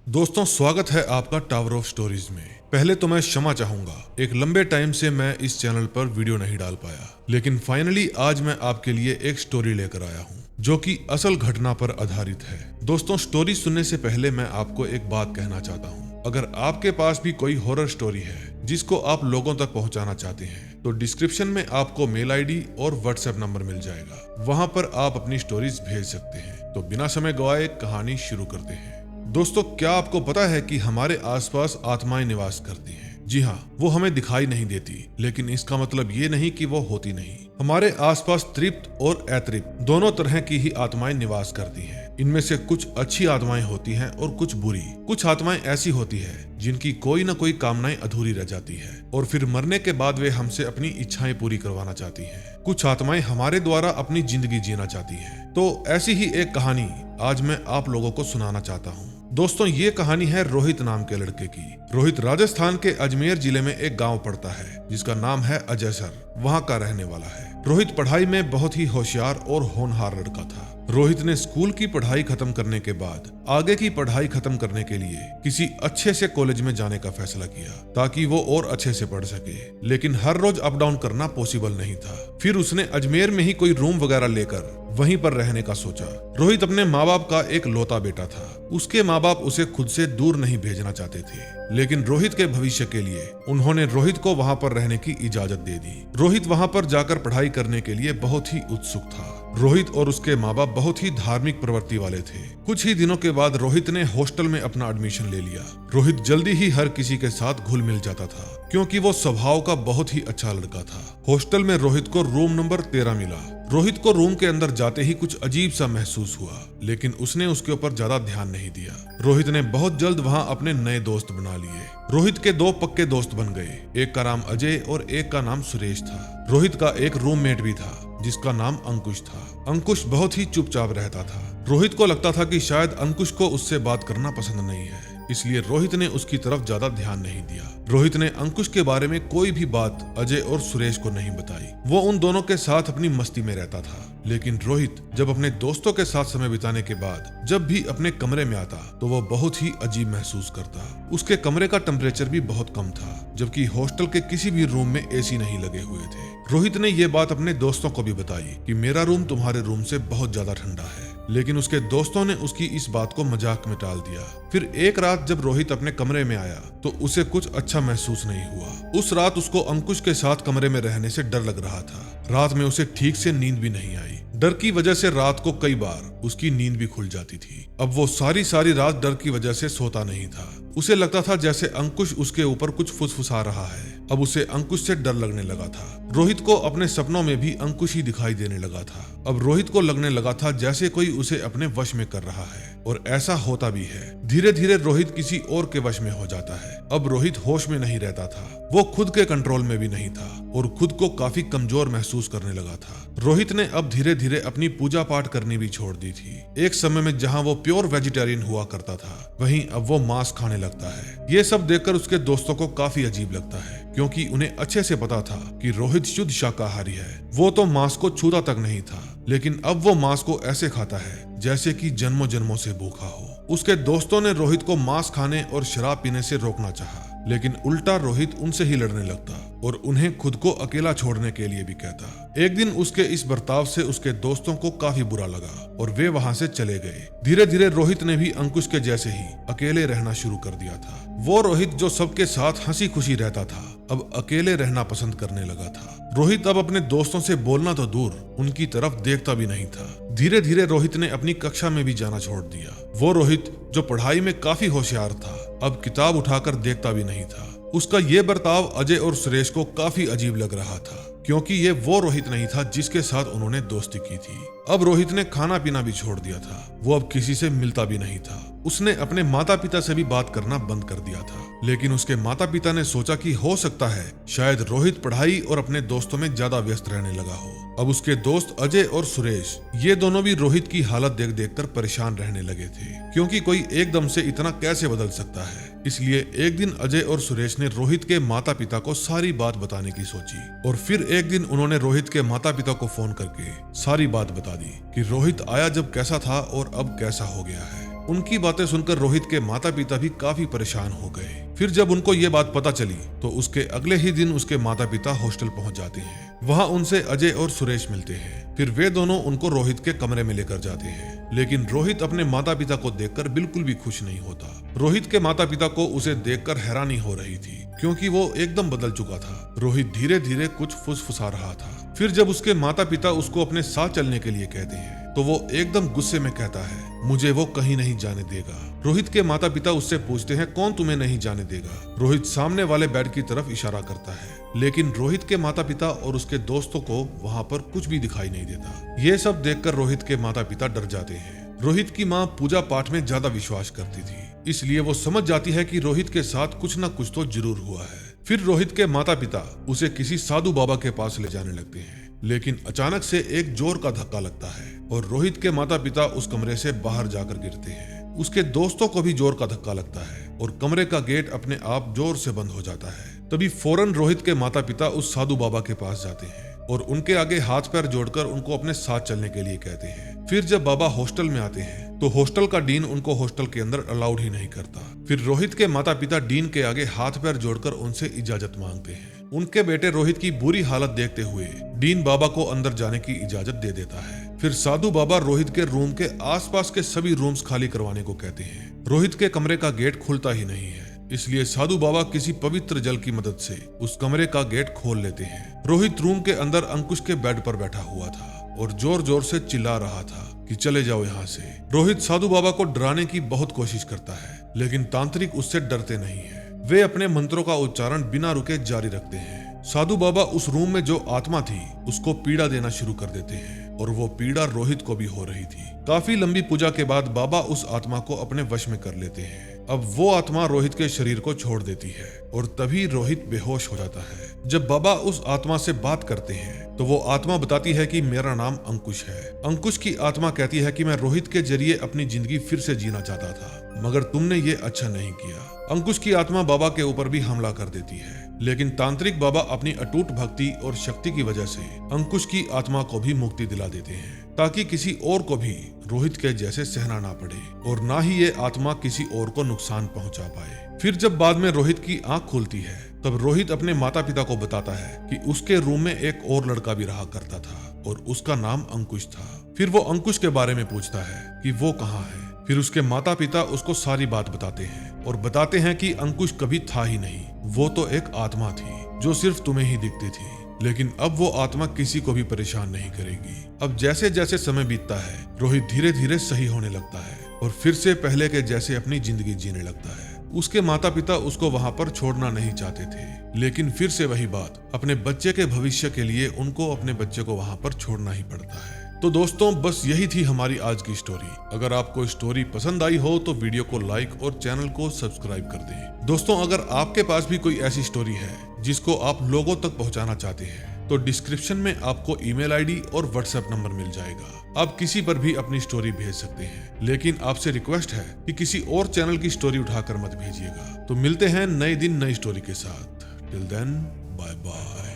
दोस्तों, स्वागत है आपका टावर ऑफ स्टोरीज में। पहले तो मैं क्षमा चाहूंगा, एक लंबे टाइम से मैं इस चैनल पर वीडियो नहीं डाल पाया, लेकिन फाइनली आज मैं आपके लिए एक स्टोरी लेकर आया हूं जो कि असल घटना पर आधारित है। दोस्तों, स्टोरी सुनने से पहले मैं आपको एक बात कहना चाहता हूं। अगर आपके पास भी कोई हॉरर स्टोरी है जिसको आप लोगों तक पहुंचाना चाहते हैं तो डिस्क्रिप्शन में आपको मेल आईडी और व्हाट्सएप नंबर मिल जाएगा। वहां पर आप अपनी स्टोरीज भेज सकते हैं। तो बिना समय गवाए कहानी शुरू करते हैं। दोस्तों, क्या आपको पता है कि हमारे आसपास आत्माएं निवास करती हैं? जी हाँ, वो हमें दिखाई नहीं देती, लेकिन इसका मतलब ये नहीं कि वो होती नहीं। हमारे आसपास तृप्त और अतृप्त दोनों तरह की ही आत्माएं निवास करती हैं। इनमें से कुछ अच्छी आत्माएं होती हैं और कुछ बुरी। कुछ आत्माएं ऐसी होती है जिनकी कोई न कोई कामनाएं अधूरी रह जाती है और फिर मरने के बाद वे हमसे अपनी इच्छाएं पूरी करवाना चाहती हैं। कुछ आत्माएं हमारे द्वारा अपनी जिंदगी जीना चाहती हैं। तो ऐसी ही एक कहानी आज मैं आप लोगों को सुनाना चाहता हूँ। दोस्तों, ये कहानी है रोहित नाम के लड़के की। रोहित राजस्थान के अजमेर जिले में एक गांव पड़ता है जिसका नाम है अजयसर। वहां का रहने वाला है। रोहित पढ़ाई में बहुत ही होशियार और होनहार लड़का था। रोहित ने स्कूल की पढ़ाई खत्म करने के बाद आगे की पढ़ाई खत्म करने के लिए किसी अच्छे से कॉलेज में जाने का फैसला किया ताकि वो और अच्छे से पढ़ सके, लेकिन हर रोज अप डाउन करना पॉसिबल नहीं था। फिर उसने अजमेर में ही कोई रूम वगैरह लेकर वहीं पर रहने का सोचा। रोहित अपने माँ बाप का एक लौता बेटा था। उसके माँ बाप उसे खुद से दूर नहीं भेजना चाहते थे, लेकिन रोहित के भविष्य के लिए उन्होंने रोहित को वहां पर रहने की इजाजत दे दी। रोहित वहां पर जाकर पढ़ाई करने के लिए बहुत ही उत्सुक था। रोहित और उसके माँ बाप बहुत ही धार्मिक प्रवृत्ति वाले थे। कुछ ही दिनों के बाद रोहित ने हॉस्टल में अपना एडमिशन ले लिया। रोहित जल्दी ही हर किसी के साथ घुल मिल जाता था क्योंकि वो स्वभाव का बहुत ही अच्छा लड़का था। हॉस्टल में रोहित को रूम नंबर 13 मिला। रोहित को रूम के अंदर जाते ही कुछ अजीब सा महसूस हुआ, लेकिन उसने उसके ऊपर ज्यादा ध्यान नहीं दिया। रोहित ने बहुत जल्द वहां अपने नए दोस्त बना लिए। रोहित के 2 पक्के दोस्त बन गए। एक का नाम अजय और एक का नाम सुरेश था। रोहित का एक रूममेट भी था जिसका नाम अंकुश था। अंकुश बहुत ही चुपचाप रहता था। रोहित को लगता था कि शायद अंकुश को उससे बात करना पसंद नहीं है, इसलिए रोहित ने उसकी तरफ ज्यादा ध्यान नहीं दिया। रोहित ने अंकुश के बारे में कोई भी बात अजय और सुरेश को नहीं बताई। वो उन दोनों के साथ अपनी मस्ती में रहता था। लेकिन रोहित जब अपने दोस्तों के साथ समय बिताने के बाद जब भी अपने कमरे में आता तो वो बहुत ही अजीब महसूस करता। उसके कमरे का टेम्परेचर भी बहुत कम था, जबकि हॉस्टल के किसी भी रूम में एसी नहीं लगे हुए थे। रोहित ने ये बात अपने दोस्तों को भी बताई कि मेरा रूम तुम्हारे रूम से बहुत ज्यादा ठंडा है, लेकिन उसके दोस्तों ने उसकी इस बात को मजाक में टाल दिया। फिर एक रात जब रोहित अपने कमरे में आया तो उसे कुछ अच्छा महसूस नहीं हुआ। उस रात उसको अंकुश के साथ कमरे में रहने से डर लग रहा था। रात में उसे ठीक से नींद भी नहीं आई। डर की वजह से रात को कई बार उसकी नींद भी खुल जाती थी। अब वो सारी रात डर की वजह से सोता नहीं था। उसे लगता था जैसे अंकुश उसके ऊपर कुछ फुसफुसा रहा है। अब उसे अंकुश से डर लगने लगा था। रोहित को अपने सपनों में भी अंकुश ही दिखाई देने लगा था। अब रोहित को लगने लगा था जैसे कोई उसे अपने वश में कर रहा है, और ऐसा होता भी है। धीरे धीरे रोहित किसी और के वश में हो जाता है। अब रोहित होश में नहीं रहता था। वो खुद के कंट्रोल में भी नहीं था और खुद को काफी कमजोर महसूस करने लगा था। रोहित ने अब धीरे धीरे अपनी पूजा पाठ करनी भी छोड़ दी थी। एक समय में जहाँ वो प्योर वेजिटेरियन हुआ करता था, वहीं अब वो मांस खाने लगता है। ये सब देखकर उसके दोस्तों को काफी अजीब लगता है, क्योंकि उन्हें अच्छे से पता था कि रोहित शुद्ध शाकाहारी है। वो तो मांस को छूता तक नहीं था, लेकिन अब वो मांस को ऐसे खाता है जैसे कि जन्मों जन्मों से भूखा हो। उसके दोस्तों ने रोहित को मांस खाने और शराब पीने से रोकना चाहा, लेकिन उल्टा रोहित उनसे ही लड़ने लगता और उन्हें खुद को अकेला छोड़ने के लिए भी कहता। एक दिन उसके इस बर्ताव से उसके दोस्तों को काफी बुरा लगा और वे वहां से चले गए। धीरे धीरे रोहित ने भी अंकुश के जैसे ही अकेले रहना शुरू कर दिया था। वो रोहित जो सबके साथ हंसी खुशी रहता था, अब अकेले रहना पसंद करने लगा था। रोहित अब अपने दोस्तों से बोलना तो दूर, उनकी तरफ देखता भी नहीं था। धीरे धीरे रोहित ने अपनी कक्षा में भी जाना छोड़ दिया। वो रोहित जो पढ़ाई में काफी होशियार था, अब किताब उठाकर देखता भी नहीं था। उसका ये बर्ताव अजय और सुरेश को काफी अजीब लग रहा था, क्योंकि ये वो रोहित नहीं था जिसके साथ उन्होंने दोस्ती की थी। अब रोहित ने खाना पीना भी छोड़ दिया था। वो अब किसी से मिलता भी नहीं था। उसने अपने माता पिता से भी बात करना बंद कर दिया था। लेकिन उसके माता पिता ने सोचा कि हो सकता है शायद रोहित पढ़ाई और अपने दोस्तों में ज्यादा व्यस्त रहने लगा हो। अब उसके दोस्त अजय और सुरेश ये दोनों भी रोहित की हालत देख देख कर परेशान रहने लगे थे, क्योंकि कोई एकदम से इतना कैसे बदल सकता है। इसलिए एक दिन अजय और सुरेश ने रोहित के माता पिता को सारी बात बताने की सोची, और फिर एक दिन उन्होंने रोहित के माता पिता को फोन करके सारी बात बता दी कि रोहित आया जब कैसा था और अब कैसा हो गया है। उनकी बातें सुनकर रोहित के माता पिता भी काफी परेशान हो गए। फिर जब उनको ये बात पता चली तो उसके अगले ही दिन उसके माता पिता हॉस्टल पहुंच जाते हैं। वहां उनसे अजय और सुरेश मिलते हैं। फिर वे दोनों उनको रोहित के कमरे में लेकर जाते हैं, लेकिन रोहित अपने माता पिता को देखकर बिल्कुल भी खुश नहीं होता। रोहित के माता पिता को उसे देखकर हैरानी हो रही थी, क्योंकि वो एकदम बदल चुका था। रोहित धीरे धीरे कुछ फुसफुसा रहा था। फिर जब उसके माता पिता उसको अपने साथ चलने के लिए कहते हैं तो वो एकदम गुस्से में कहता है, मुझे वो कहीं नहीं जाने देगा। रोहित के माता पिता उससे पूछते हैं, कौन तुम्हें नहीं जाने देगा? रोहित सामने वाले बेड की तरफ इशारा करता है, लेकिन रोहित के माता पिता और उसके दोस्तों को वहाँ पर कुछ भी दिखाई नहीं देता। ये सब देखकर रोहित के माता पिता डर जाते हैं। रोहित की माँ पूजा पाठ में ज्यादा विश्वास करती थी, इसलिए वो समझ जाती है कि रोहित के साथ कुछ न कुछ तो जरूर हुआ है। फिर रोहित के माता पिता उसे किसी साधु बाबा के पास ले जाने लगते हैं, लेकिन अचानक से एक जोर का धक्का लगता है और रोहित के माता पिता उस कमरे से बाहर जाकर गिरते हैं। उसके दोस्तों को भी जोर का धक्का लगता है और कमरे का गेट अपने आप जोर से बंद हो जाता है। तभी फौरन रोहित के माता पिता उस साधु बाबा के पास जाते हैं और उनके आगे हाथ पैर जोड़कर उनको अपने साथ चलने के लिए कहते हैं। फिर जब बाबा हॉस्टल में आते हैं तो हॉस्टल का डीन उनको हॉस्टल के अंदर अलाउड ही नहीं करता। फिर रोहित के माता पिता डीन के आगे हाथ पैर जोड़कर उनसे इजाजत मांगते हैं। उनके बेटे रोहित की बुरी हालत देखते हुए डीन बाबा को अंदर जाने की इजाजत दे देता है। फिर साधु बाबा रोहित के रूम के आसपास के सभी रूम्स खाली करवाने को कहते हैं। रोहित के कमरे का गेट खुलता ही नहीं है, इसलिए साधु बाबा किसी पवित्र जल की मदद से उस कमरे का गेट खोल लेते हैं। रोहित रूम के अंदर अंकुश के बेड पर बैठा हुआ था और जोर जोर से चिल्ला रहा था कि चले जाओ यहाँ से। रोहित साधु बाबा को डराने की बहुत कोशिश करता है, लेकिन तांत्रिक उससे डरते नहीं है। वे अपने मंत्रों का उच्चारण बिना रुके जारी रखते हैं। साधु बाबा उस रूम में जो आत्मा थी उसको पीड़ा देना शुरू कर देते हैं और वो पीड़ा रोहित को भी हो रही थी। काफी लंबी पूजा के बाद बाबा उस आत्मा को अपने वश में कर लेते हैं। अब वो आत्मा रोहित के शरीर को छोड़ देती है और तभी रोहित बेहोश हो जाता है। जब बाबा उस आत्मा से बात करते हैं तो वो आत्मा बताती है कि मेरा नाम अंकुश है। अंकुश की आत्मा कहती है कि मैं रोहित के जरिए अपनी जिंदगी फिर से जीना चाहता था, मगर तुमने ये अच्छा नहीं किया। अंकुश की आत्मा बाबा के ऊपर भी हमला कर देती है, लेकिन तांत्रिक बाबा अपनी अटूट भक्ति और शक्ति की वजह से अंकुश की आत्मा को भी मुक्ति दिला देते हैं, ताकि किसी और को भी रोहित के जैसे सहना ना पड़े और ना ही ये आत्मा किसी और को नुकसान पहुंचा पाए। फिर जब बाद में रोहित की आंख खुलती है तब रोहित अपने माता पिता को बताता है कि उसके रूम में एक और लड़का भी रहा करता था और उसका नाम अंकुश था। फिर वो अंकुश के बारे में पूछता है कि वो कहाँ है। फिर उसके माता पिता उसको सारी बात बताते हैं और बताते हैं कि अंकुश कभी था ही नहीं, वो तो एक आत्मा थी जो सिर्फ तुम्हें ही दिखती थी, लेकिन अब वो आत्मा किसी को भी परेशान नहीं करेगी। अब जैसे जैसे समय बीतता है रोहित धीरे धीरे सही होने लगता है और फिर से पहले के जैसे अपनी जिंदगी जीने लगता है। उसके माता पिता उसको वहां पर छोड़ना नहीं चाहते थे, लेकिन फिर से वही बात, अपने बच्चे के भविष्य के लिए उनको अपने बच्चे को वहां पर छोड़ना ही पड़ता है। तो दोस्तों बस यही थी हमारी आज की स्टोरी। अगर आपको स्टोरी पसंद आई हो तो वीडियो को लाइक और चैनल को सब्सक्राइब कर दें। दोस्तों अगर आपके पास भी कोई ऐसी स्टोरी है जिसको आप लोगों तक पहुंचाना चाहते हैं तो डिस्क्रिप्शन में आपको ईमेल आईडी और व्हाट्सएप नंबर मिल जाएगा। आप किसी पर भी अपनी स्टोरी भेज सकते हैं, लेकिन आपसे रिक्वेस्ट है कि किसी और चैनल की स्टोरी उठाकर मत भेजिएगा। तो मिलते हैं नए दिन नई स्टोरी के साथ। Till then bye bye.